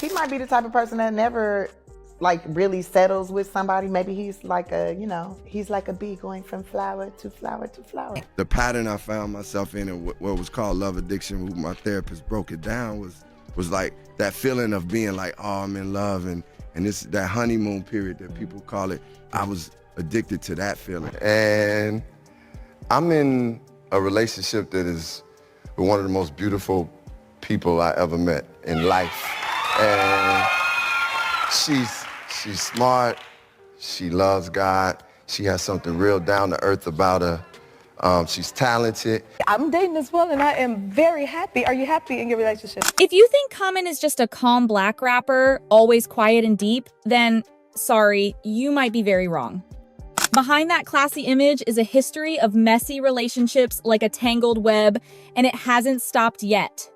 he might be the type of person that never like really settles with somebody. Maybe he's like a, he's like a bee going from flower to flower to flower. The pattern I found myself in and what was called love addiction, who my therapist broke it down, was like that feeling of being like, oh, I'm in love, and it's that honeymoon period that people call it. I was addicted to that feeling. And I'm in a relationship that is with one of the most beautiful people I ever met in life. And she's smart, she loves God, she has something real down to earth about her. She's talented. I'm dating this woman and I am very happy. Are you happy in your relationship? If you think Common is just a calm black rapper, always quiet and deep, then sorry, you might be very wrong. Behind that classy image is a history of messy relationships like a tangled web, and it hasn't stopped yet.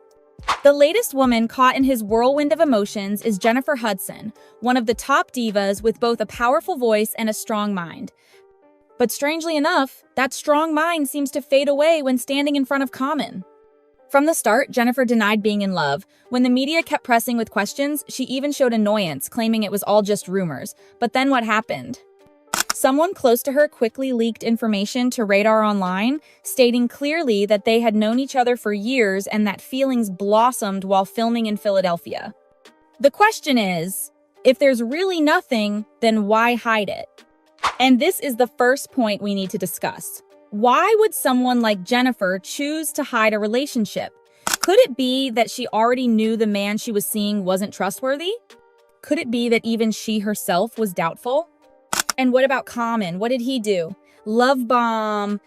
The latest woman caught in his whirlwind of emotions is Jennifer Hudson, one of the top divas with both a powerful voice and a strong mind. But strangely enough, that strong mind seems to fade away when standing in front of Common. From the start, Jennifer denied being in love. When the media kept pressing with questions, she even showed annoyance, claiming it was all just rumors. But then what happened? Someone close to her quickly leaked information to Radar Online, stating clearly that they had known each other for years and that feelings blossomed while filming in Philadelphia. The question is, if there's really nothing, then why hide it? And this is the first point we need to discuss. Why would someone like Jennifer choose to hide a relationship? Could it be that she already knew the man she was seeing wasn't trustworthy? Could it be that even she herself was doubtful? And what about Common? What did he do? Love bomb.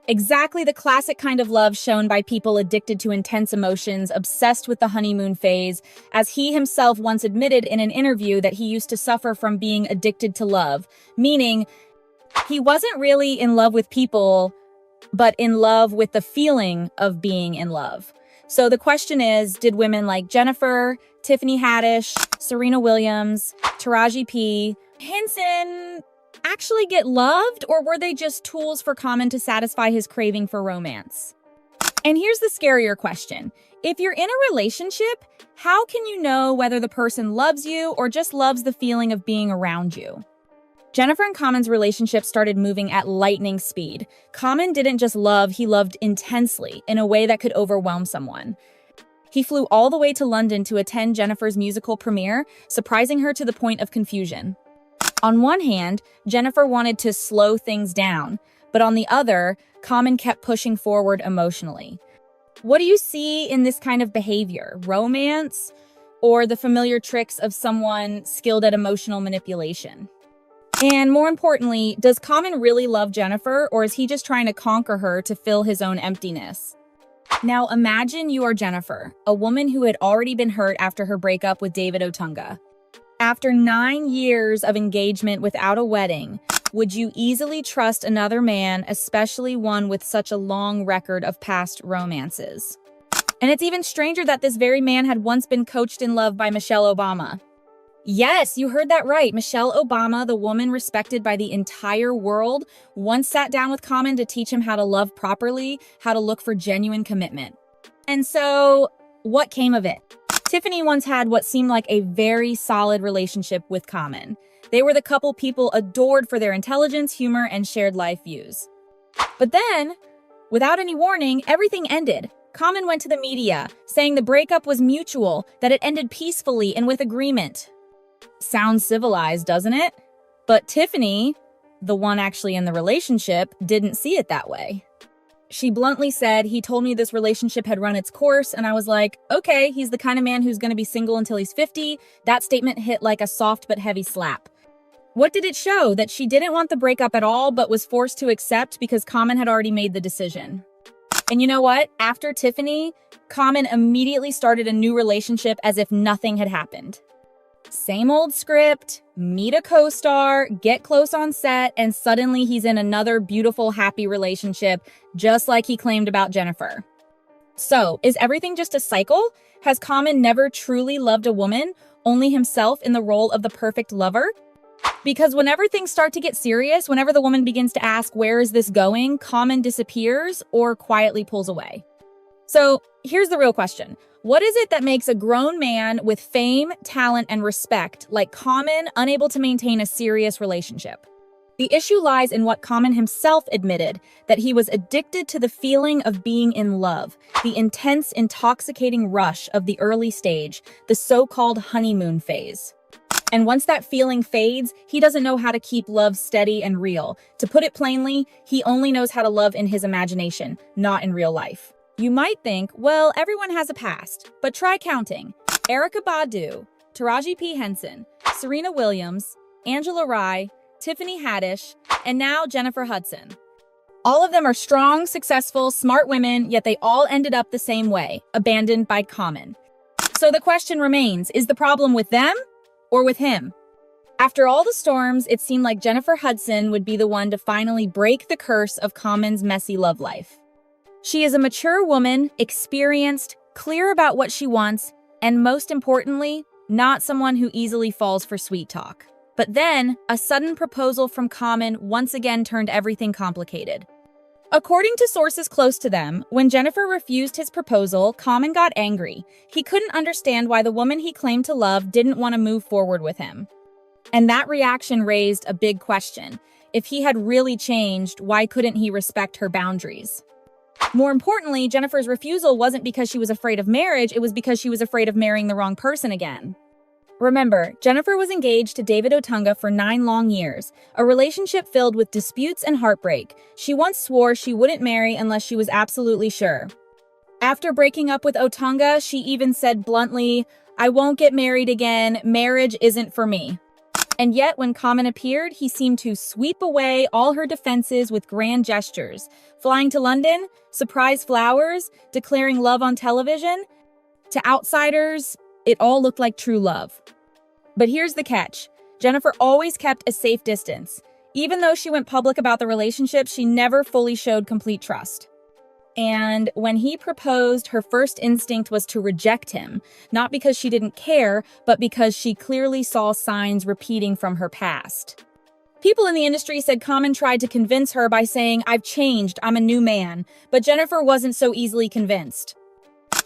Exactly the classic kind of love shown by people addicted to intense emotions, obsessed with the honeymoon phase, as he himself once admitted in an interview that he used to suffer from being addicted to love, meaning he wasn't really in love with people, but in love with the feeling of being in love. So the question is, did women like Jennifer, Tiffany Haddish, Serena Williams, Taraji P., Henson actually get loved, or were they just tools for Common to satisfy his craving for romance? And here's the scarier question. If you're in a relationship, how can you know whether the person loves you or just loves the feeling of being around you? Jennifer and Common's relationship started moving at lightning speed. Common didn't just love, he loved intensely in a way that could overwhelm someone. He flew all the way to London to attend Jennifer's musical premiere, surprising her to the point of confusion. On one hand, Jennifer wanted to slow things down, but on the other, Common kept pushing forward emotionally. What do you see in this kind of behavior? Romance, or the familiar tricks of someone skilled at emotional manipulation? And more importantly, does Common really love Jennifer, or is he just trying to conquer her to fill his own emptiness? Now imagine you are Jennifer, a woman who had already been hurt after her breakup with David Otunga. After 9 years of engagement without a wedding, would you easily trust another man, especially one with such a long record of past romances? And it's even stranger that this very man had once been coached in love by Michelle Obama. Yes, you heard that right. Michelle Obama, the woman respected by the entire world, once sat down with Common to teach him how to love properly, how to look for genuine commitment. And so, what came of it? Tiffany once had what seemed like a very solid relationship with Common. They were the couple people adored for their intelligence, humor, and shared life views. But then, without any warning, everything ended. Common went to the media, saying the breakup was mutual, that it ended peacefully and with agreement. Sounds civilized, doesn't it? But Tiffany, the one actually in the relationship, didn't see it that way. She bluntly said, he told me this relationship had run its course, and I was like, okay, he's the kind of man who's going to be single until he's 50. That statement hit like a soft but heavy slap. What did it show? That she didn't want the breakup at all, but was forced to accept because Common had already made the decision. And you know what? After Tiffany, Common immediately started a new relationship as if nothing had happened. Same old script, meet a co-star, get close on set, and suddenly he's in another beautiful, happy relationship, just like he claimed about Jennifer. So, is everything just a cycle? Has Common never truly loved a woman, only himself in the role of the perfect lover? Because whenever things start to get serious, whenever the woman begins to ask, where is this going, Common disappears or quietly pulls away. So, here's the real question. What is it that makes a grown man with fame, talent, and respect like Common unable to maintain a serious relationship? The issue lies in what Common himself admitted, that he was addicted to the feeling of being in love, the intense, intoxicating rush of the early stage, the so-called honeymoon phase. And once that feeling fades, he doesn't know how to keep love steady and real. To put it plainly, he only knows how to love in his imagination, not in real life. You might think, well, everyone has a past, but try counting. Erykah Badu, Taraji P. Henson, Serena Williams, Angela Rye, Tiffany Haddish, and now Jennifer Hudson. All of them are strong, successful, smart women, yet they all ended up the same way, abandoned by Common. So the question remains, is the problem with them or with him? After all the storms, it seemed like Jennifer Hudson would be the one to finally break the curse of Common's messy love life. She is a mature woman, experienced, clear about what she wants, and most importantly, not someone who easily falls for sweet talk. But then, a sudden proposal from Common once again turned everything complicated. According to sources close to them, when Jennifer refused his proposal, Common got angry. He couldn't understand why the woman he claimed to love didn't want to move forward with him. And that reaction raised a big question. If he had really changed, why couldn't he respect her boundaries? More importantly, Jennifer's refusal wasn't because she was afraid of marriage, it was because she was afraid of marrying the wrong person again. Remember, Jennifer was engaged to David Otunga for 9 long years, a relationship filled with disputes and heartbreak. She once swore she wouldn't marry unless she was absolutely sure. After breaking up with Otunga, she even said bluntly, "I won't get married again, marriage isn't for me." And yet, when Common appeared, he seemed to sweep away all her defenses with grand gestures, flying to London, surprise flowers, declaring love on television. To outsiders, it all looked like true love. But here's the catch. Jennifer always kept a safe distance. Even though she went public about the relationship, she never fully showed complete trust. And when he proposed, her first instinct was to reject him, not because she didn't care, but because she clearly saw signs repeating from her past. People in the industry said Common tried to convince her by saying, "I've changed, I'm a new man," but Jennifer wasn't so easily convinced.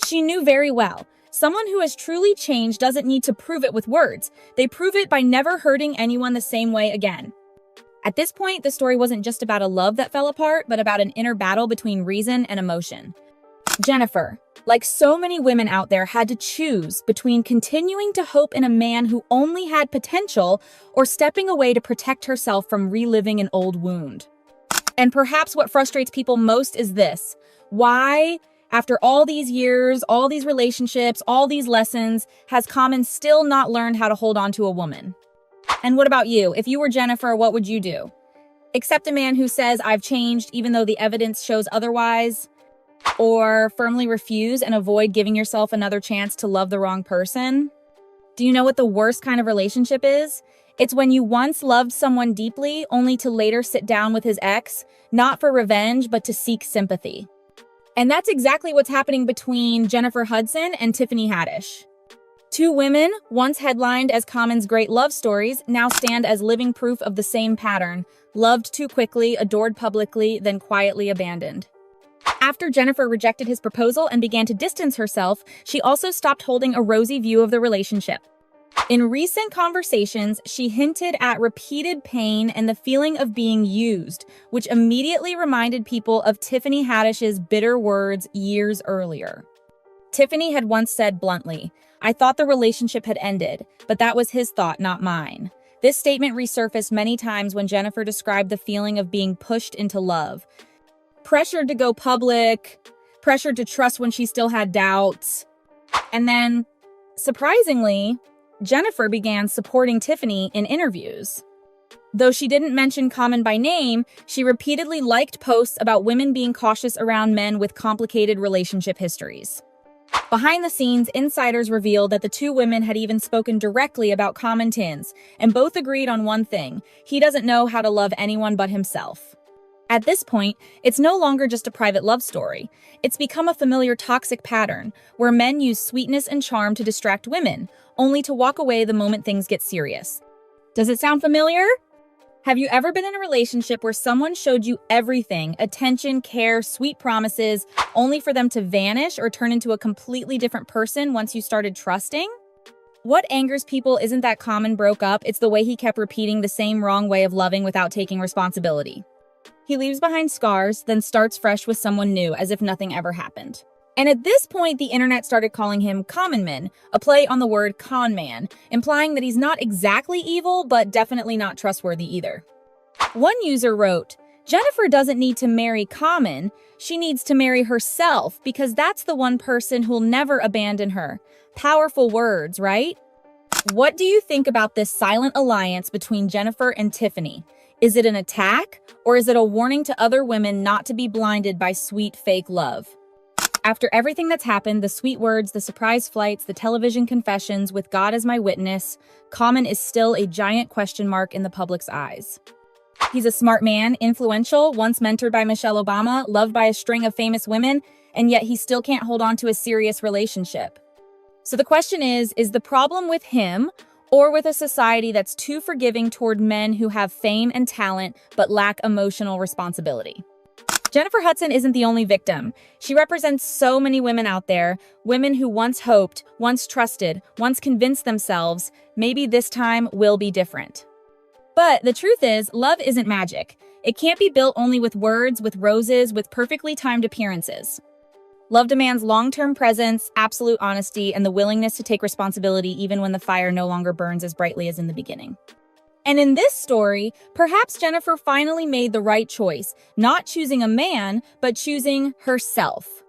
She knew very well. Someone who has truly changed doesn't need to prove it with words. They prove it by never hurting anyone the same way again. At this point, the story wasn't just about a love that fell apart, but about an inner battle between reason and emotion. Jennifer, like so many women out there, had to choose between continuing to hope in a man who only had potential or stepping away to protect herself from reliving an old wound. And perhaps what frustrates people most is this. Why, after all these years, all these relationships, all these lessons, has Common still not learned how to hold on to a woman? And what about you? If you were Jennifer, what would you do? Accept a man who says, "I've changed," even though the evidence shows otherwise? Or firmly refuse and avoid giving yourself another chance to love the wrong person? Do you know what the worst kind of relationship is? It's when you once loved someone deeply, only to later sit down with his ex, not for revenge, but to seek sympathy. And that's exactly what's happening between Jennifer Hudson and Tiffany Haddish. Two women, once headlined as Common's great love stories, now stand as living proof of the same pattern: loved too quickly, adored publicly, then quietly abandoned. After Jennifer rejected his proposal and began to distance herself, she also stopped holding a rosy view of the relationship. In recent conversations, she hinted at repeated pain and the feeling of being used, which immediately reminded people of Tiffany Haddish's bitter words years earlier. Tiffany had once said bluntly, "I thought the relationship had ended, but that was his thought, not mine." This statement resurfaced many times when Jennifer described the feeling of being pushed into love. Pressured to go public, pressured to trust when she still had doubts. And then, surprisingly, Jennifer began supporting Tiffany in interviews. Though she didn't mention Common by name, she repeatedly liked posts about women being cautious around men with complicated relationship histories. Behind the scenes, insiders revealed that the two women had even spoken directly about common tins, and both agreed on one thing: he doesn't know how to love anyone but himself. At this point, it's no longer just a private love story. It's become a familiar toxic pattern, where men use sweetness and charm to distract women, only to walk away the moment things get serious. Does it sound familiar? Have you ever been in a relationship where someone showed you everything, attention, care, sweet promises, only for them to vanish or turn into a completely different person once you started trusting? What angers people isn't that Common broke up, it's the way he kept repeating the same wrong way of loving without taking responsibility. He leaves behind scars, then starts fresh with someone new as if nothing ever happened. And at this point, the internet started calling him Common Man, a play on the word con man, implying that he's not exactly evil, but definitely not trustworthy either. One user wrote, "Jennifer doesn't need to marry Common, she needs to marry herself because that's the one person who'll never abandon her." Powerful words, right? What do you think about this silent alliance between Jennifer and Tiffany? Is it an attack, or is it a warning to other women not to be blinded by sweet fake love? After everything that's happened, the sweet words, the surprise flights, the television confessions, with God as my witness, Common is still a giant question mark in the public's eyes. He's a smart man, influential, once mentored by Michelle Obama, loved by a string of famous women, and yet he still can't hold on to a serious relationship. So the question is the problem with him or with a society that's too forgiving toward men who have fame and talent but lack emotional responsibility? Jennifer Hudson isn't the only victim. She represents so many women out there, women who once hoped, once trusted, once convinced themselves, maybe this time will be different. But the truth is, love isn't magic. It can't be built only with words, with roses, with perfectly timed appearances. Love demands long-term presence, absolute honesty, and the willingness to take responsibility even when the fire no longer burns as brightly as in the beginning. And in this story, perhaps Jennifer finally made the right choice, not choosing a man, but choosing herself.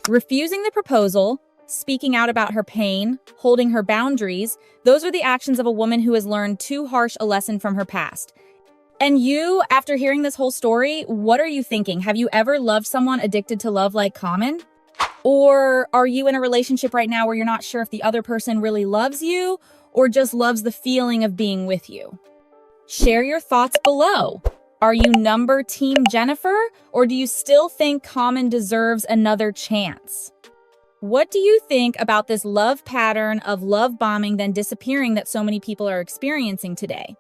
Refusing the proposal, speaking out about her pain, holding her boundaries, those are the actions of a woman who has learned too harsh a lesson from her past. And you, after hearing this whole story, what are you thinking? Have you ever loved someone addicted to love like Common? Or are you in a relationship right now where you're not sure if the other person really loves you or just loves the feeling of being with you? Share your thoughts below. Are you number Team Jennifer, or do you still think Common deserves another chance? What do you think about this love pattern of love bombing then disappearing that so many people are experiencing today?